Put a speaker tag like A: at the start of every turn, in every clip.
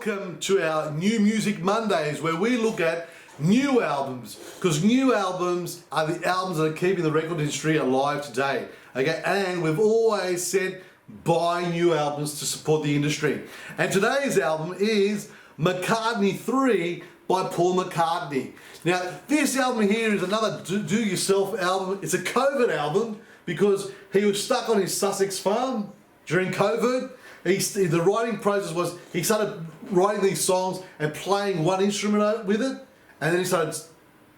A: welcome to our New Music Mondays, where we look at new albums, because new albums are the albums that are keeping the record industry alive today. Okay, and we've always said buy new albums to support the industry. And today's album is McCartney III by Paul McCartney. Now, this album here is another do-yourself album. It's a COVID album because he was stuck on his Sussex farm during COVID. The writing process was he started writing these songs and playing one instrument with it, and then he started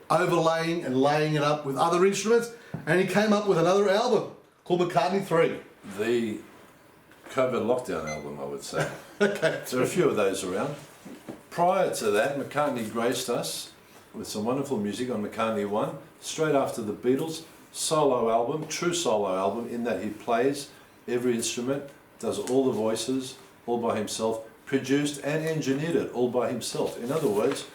A: overlaying and laying it up with other instruments, and he came up with another album called McCartney III.
B: The COVID lockdown album, I would say.
A: Okay.
B: There are a few of those around. Prior to that, McCartney graced us with some wonderful music on McCartney I, straight after the Beatles, solo album, true solo album, in that he plays every instrument, does all the voices all by himself, produced and engineered it all by himself. In other words,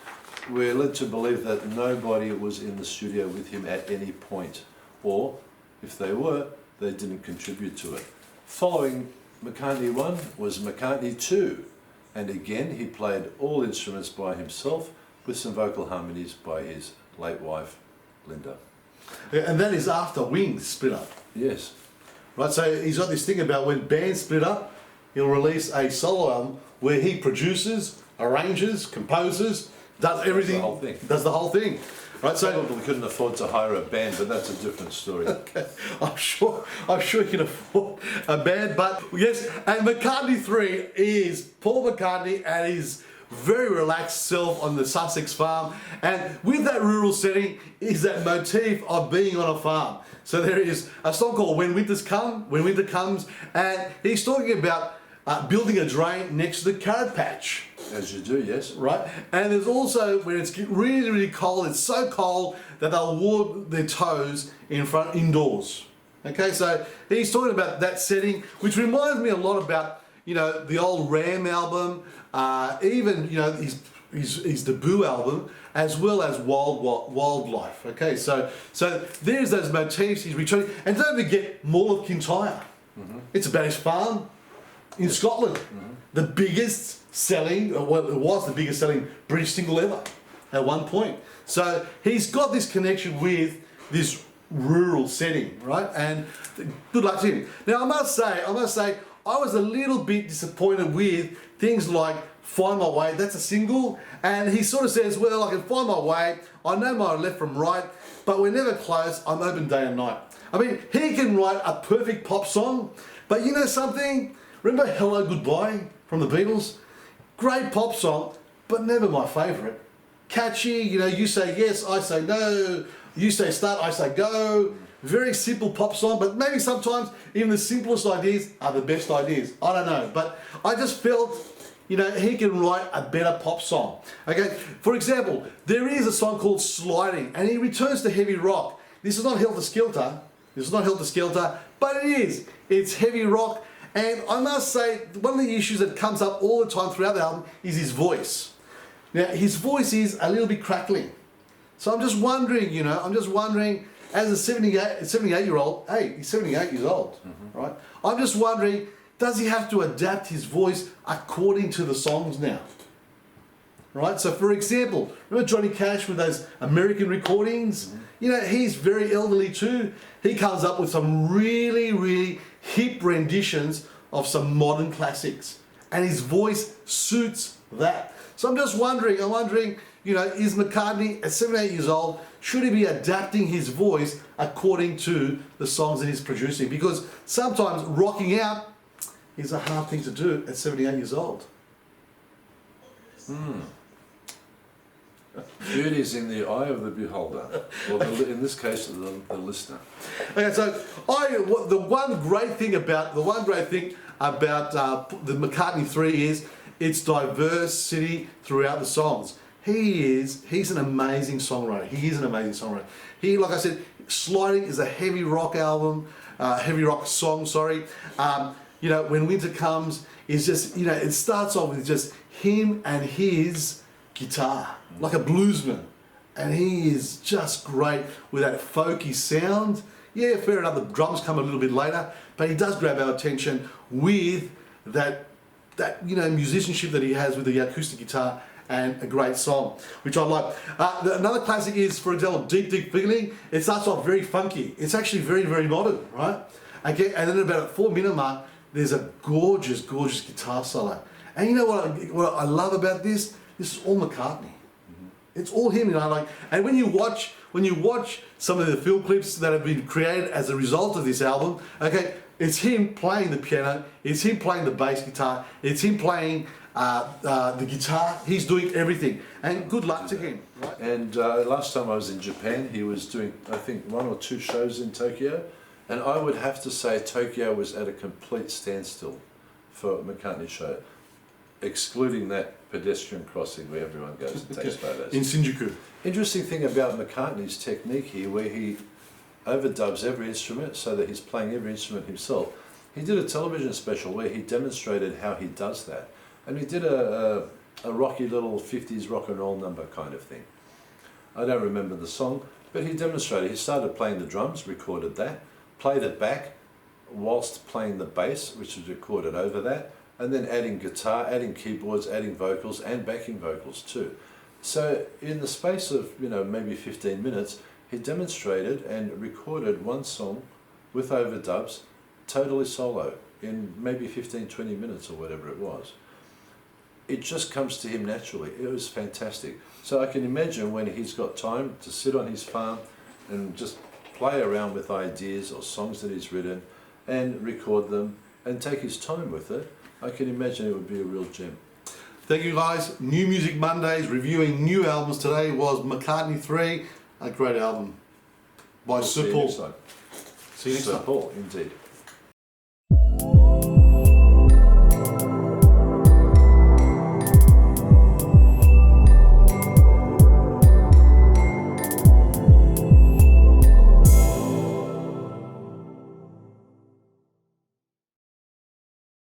B: we're led to believe that nobody was in the studio with him at any point, or if they were, they didn't contribute to it. Following McCartney I was McCartney II, and again he played all instruments by himself with some vocal harmonies by his late wife, Linda.
A: Yeah, and that is after Wings split up.
B: Yes.
A: Right, so he's got this thing about when bands split up, he'll release a solo album where he produces, arranges, composes, does everything.
B: The whole thing.
A: Does the whole thing. Right, so
B: probably couldn't afford to hire a band, but that's a different story.
A: Okay. I'm sure he can afford a band, but yes, and McCartney III is Paul McCartney and his very relaxed self on the Sussex farm, and with that rural setting is that motif of being on a farm. So there is a song called When Winter Comes, and he's talking about building a drain next to the carrot patch.
B: As you do, yes.
A: Right, and there's also when it's really, really cold, it's so cold that they'll warm their toes indoors. Okay, so he's talking about that setting, which reminds me a lot about, you know, the old Ram album, even, you know, his debut album, as well as Wildlife. Okay, so there's those motifs he's returning, and don't forget Mall of Kintyre. It's about his farm in Scotland, the biggest selling, well, it was the biggest selling British single ever at one point. So he's got this connection with this rural setting, right? And good luck to him. Now I must say, I was a little bit disappointed with things like Find My Way. That's a single, and he sort of says, well, I can find my way, I know my left from right, but we're never close, I'm open day and night. I mean, he can write a perfect pop song, but you know something? Remember Hello Goodbye from the Beatles? Great pop song, but never my favourite. Catchy, you know, you say yes, I say no, you say start, I say go. Very simple pop song, but maybe sometimes even the simplest ideas are the best ideas. I don't know, but I just felt, you know, he can write a better pop song. Okay, for example, there is a song called Sliding, and he returns to heavy rock. This is not Helter Skelter, but it is. It's heavy rock. And I must say, one of the issues that comes up all the time throughout the album is his voice. Now, his voice is a little bit crackling. So I'm just wondering, you know, as a 78-year-old, hey, he's 78 years old, right? I'm just wondering, does he have to adapt his voice according to the songs now? Right? So for example, remember Johnny Cash with those American recordings? You know, he's very elderly too. He comes up with some really, really hip renditions of some modern classics, and his voice suits that. So I'm just wondering, you know, is McCartney at 78 years old, should he be adapting his voice according to the songs that he's producing? Because sometimes rocking out is a hard thing to do at 78 years old.
B: Beauty's in the eye of the beholder, or in this case, the listener.
A: Okay, so the one great thing about the McCartney III is its diversity throughout the songs. He's an amazing songwriter. He, like I said, Sliding is a heavy rock album, heavy rock song. Sorry. You know, When Winter Comes is just, you know, it starts off with just him and his guitar, like a bluesman, and he is just great with that folky sound. Yeah, fair enough, the drums come a little bit later, but he does grab our attention with that that musicianship that he has with the acoustic guitar, and a great song, which I like. Another classic is, for example, Deep Deep Feeling. It starts off very funky. It's actually very, very modern, right? Okay, and then about a 4-minute mark, there's a gorgeous, gorgeous guitar solo. And you know what I love about this? This is all McCartney. It's all him, and when you watch some of the film clips that have been created as a result of this album, okay, it's him playing the piano, it's him playing the bass guitar, it's him playing the guitar. He's doing everything, and good luck to him. Right?
B: And last time I was in Japan, he was doing, I think, 1 or 2 shows in Tokyo, and I would have to say Tokyo was at a complete standstill for McCartney's show, excluding that pedestrian crossing where everyone goes and takes photos.
A: In Shinjuku.
B: Interesting thing about McCartney's technique here, where he overdubs every instrument so that he's playing every instrument himself. He did a television special where he demonstrated how he does that. And he did a rocky little 50s rock and roll number kind of thing. I don't remember the song, but he demonstrated. He started playing the drums, recorded that, played it back whilst playing the bass, which was recorded over that, and then adding guitar, adding keyboards, adding vocals, and backing vocals too. So in the space of maybe 15 minutes, he demonstrated and recorded one song with overdubs, totally solo, in maybe 15-20 minutes or whatever it was. It just comes to him naturally. It was fantastic. So I can imagine when he's got time to sit on his farm and just play around with ideas or songs that he's written and record them and take his time with it, I can imagine it would be a real gem.
A: Thank you guys. New Music Mondays, reviewing new albums. Today was McCartney III, a great album by Sir Paul.
B: See you next time.
A: See you next time.
B: Sir Paul, indeed.